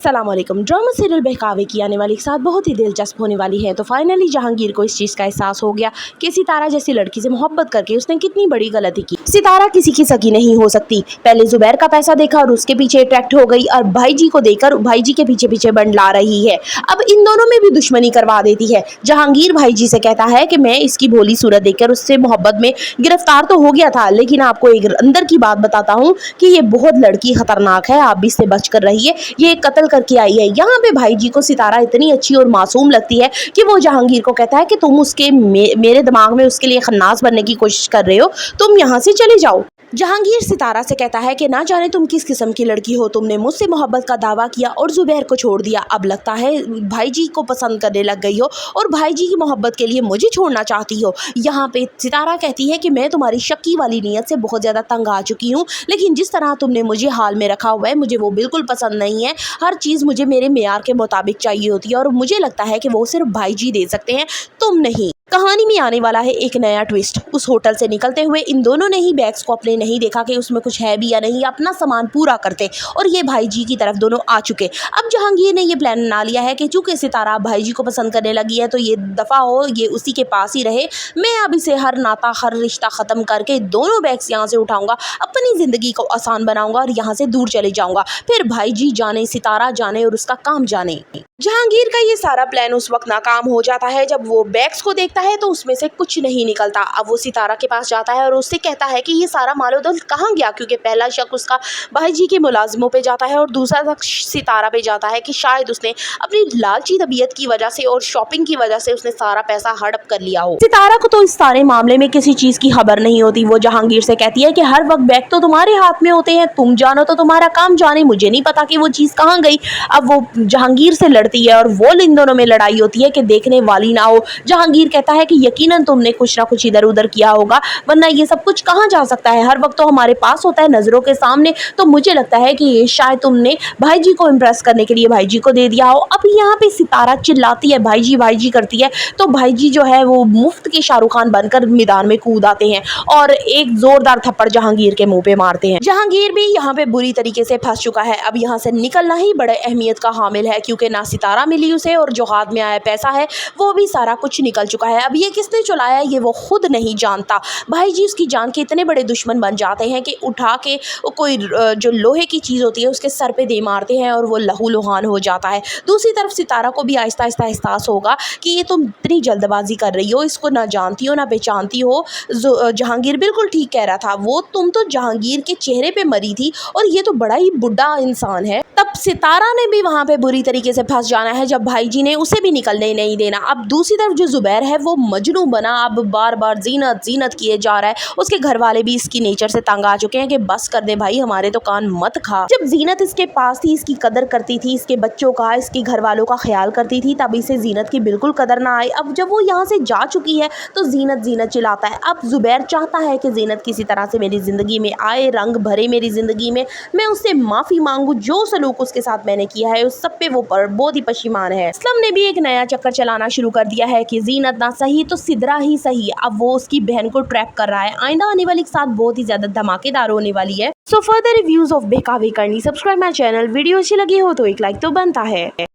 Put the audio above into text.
अस्सलामुअलैकुम। Drama serial बहकावे की आने वाली के साथ बहुत ही दिलचस्प होने वाली है। तो फाइनली जहांगीर को इस चीज़ का एहसास हो गया कि सितारा जैसी लड़की से मोहब्बत करके उसने कितनी बड़ी गलती की। सितारा किसी की सगी नहीं हो सकती। पहले जुबैर का पैसा देखा और उसके पीछे अट्रैक्ट हो गई और भाई जी को देखकर भाई जी के पीछे पीछे बंडला रही है। अब इन दोनों में भी दुश्मनी करवा देती है। जहांगीर भाई जी से कहता है कि मैं इसकी भोली सूरत देखकर उससे मोहब्बत में गिरफ्तार तो हो गया था, लेकिन आपको एक अंदर की बात बताता हूँ कि ये बहुत लड़की खतरनाक है, आप भी इससे बच कर रहिए, ये कत्ल करके आई है। यहाँ पे भाई जी को सितारा इतनी अच्छी और मासूम लगती है कि वो जहांगीर को कहता है कि तुम उसके मेरे दिमाग में उसके लिए खन्नास बनने की कोशिश कर रहे हो, तुम यहाँ से चले जाओ। जहांगीर सितारा से कहता है कि ना जाने तुम किस किस्म की लड़की हो, तुमने मुझसे मोहब्बत का दावा किया और जुबैर को छोड़ दिया, अब लगता है भाई जी को पसंद करने लग गई हो और भाई जी की मोहब्बत के लिए मुझे छोड़ना चाहती हो। यहाँ पे सितारा कहती है कि मैं तुम्हारी शक्की वाली नीयत से बहुत ज़्यादा तंग आ चुकी हूँ, लेकिन जिस तरह तुमने मुझे हाल में रखा हुआ है मुझे वो बिल्कुल पसंद नहीं है। हर चीज़ मुझे मेरे मेयार के मुताबिक चाहिए होती है और मुझे लगता है कि वो सिर्फ भाई जी दे सकते हैं, तुम नहीं। कहानी में आने वाला है एक नया ट्विस्ट। उस होटल से निकलते हुए इन दोनों ने ही बैग्स को अपने नहीं देखा कि उसमें कुछ है भी या नहीं, अपना सामान पूरा करते और ये भाई जी की तरफ दोनों आ चुके। अब जहांगीर ने ये प्लान बना लिया है कि चूंकि सितारा भाई जी को पसंद करने लगी है तो ये दफ़ा हो ये उसी के पास ही रहे। मैं अब इसे हर नाता हर रिश्ता ख़त्म करके दोनों बैग्स यहाँ से उठाऊंगा, अपनी ज़िंदगी को आसान बनाऊंगा और यहाँ से दूर चले जाऊंगा, फिर भाई जी जाने सितारा जाने और उसका काम जाने। जहांगीर का ये सारा प्लान उस वक्त नाकाम हो जाता है जब वो बैग्स को देखता है तो उसमें से कुछ नहीं निकलता। अब वो सितारा के पास जाता है और उससे कहता है कि ये सारा मालोदौल कहाँ गया, क्योंकि पहला शक उसका भाई जी के मुलाजिमों पे जाता है और दूसरा शक सितारा पे जाता है कि शायद उसने अपनी लालची तबीयत की वजह से और शॉपिंग की वजह से उसने सारा पैसा हड़प कर लिया हो। सितारा को तो इस सारे मामले में किसी चीज़ की खबर नहीं होती। वो जहांगीर से कहती है कि हर वक्त बैग तो तुम्हारे हाथ में होते हैं, तुम जानो तो तुम्हारा काम जाने, मुझे नहीं पता कि वो चीज़ कहाँ गई। अब वो जहांगीर से लड़ती है और वो इन दोनों में लड़ाई होती है कि देखने वाली ना हो। जहांगीर कहता है कि यकीनन तुमने कुछ ना कुछ इधर उधर किया होगा, वरना ये सब कुछ कहाँ जा सकता है, हर वक्त तो हमारे पास होता है नज़रों के सामने, तो मुझे लगता है कि ये शायद तुमने भाई जी को इम्प्रेस करने के लिए भाई जी को दे दिया हो। अब यहाँ पे सितारा चिल्लाती है भाई जी करती है तो भाई जी जो है वो मुफ्त के शाहरुख खान बनकर मैदान में कूद आते हैं और एक जोरदार थप्पड़ जहांगीर के मुंह पे मारते हैं। जहांगीर भी यहाँ पे बुरी तरीके से फंस चुका है। अब यहाँ से निकलना ही बड़े अहमियत का हामिल है, क्योंकि ना सितारा मिली उसे और जो हाथ में आया पैसा है वो भी सारा कुछ निकल चुका है। अब ये किसने चुराया ये वो खुद नहीं जानता। भाई जी उसकी जान के इतने बड़े दुश्मन बन जाते हैं कि उठा के कोई जो लोहे की चीज़ होती है उसके सर पे दे मारते हैं और वो लहू लुहान हो जाता है। दूसरी तरफ सितारा को भी आहिस्ता आहिस्ता एहसास होगा कि ये तुम इतनी जल्दबाजी कर रही हो, इसको ना जानती हो ना पहचानती हो। जहांगीर बिल्कुल ठीक कह रहा था, वो तुम तो जहांगीर के चेहरे पे मरी थी और ये तो बड़ा ही बुढ़ा इंसान है। तब सितारा ने भी वहाँ पे बुरी तरीके से फंस जाना है जब भाई जी ने उसे भी निकलने नहीं देना। अब दूसरी तरफ जो जुबैर है वो मजनू बना, अब बार बार जीनत किए जा रहा है। उसके घर वाले भी इसकी नेचर से तंग आ चुके हैं कि बस कर दे भाई, हमारे तो कान मत खा। जब जीनत इसके पास थी, इसकी कदर करती थी, इसके बच्चों का इसके घर वालों का ख्याल करती थी, तब इसे जीनत की बिल्कुल कदर ना आई। अब जब वो यहाँ से जा चुकी है तो जीनत चिल्लाता है। अब जुबैर चाहता है कि जीनत किसी तरह से मेरी ज़िंदगी में आए, रंग भरे मेरी ज़िंदगी में, मैं उससे माफ़ी मांगू, जो सलूक उसके साथ मैंने किया है उस सब पे वो बहुत ही पशीमान है। असलम ने भी एक नया चक्कर चलाना शुरू कर दिया है कि जीनत ना सही तो सिदरा ही सही, अब वो उसकी बहन को ट्रैप कर रहा है। आइंदा आने वाली के साथ बहुत ही ज़्यादा धमाकेदार होने वाली है। सो फर्दर रिव्यूज़ ऑफ बहकावे करनी, सब्सक्राइब माई चैनल। वीडियो अच्छी लगी हो तो एक लाइक तो बनता है।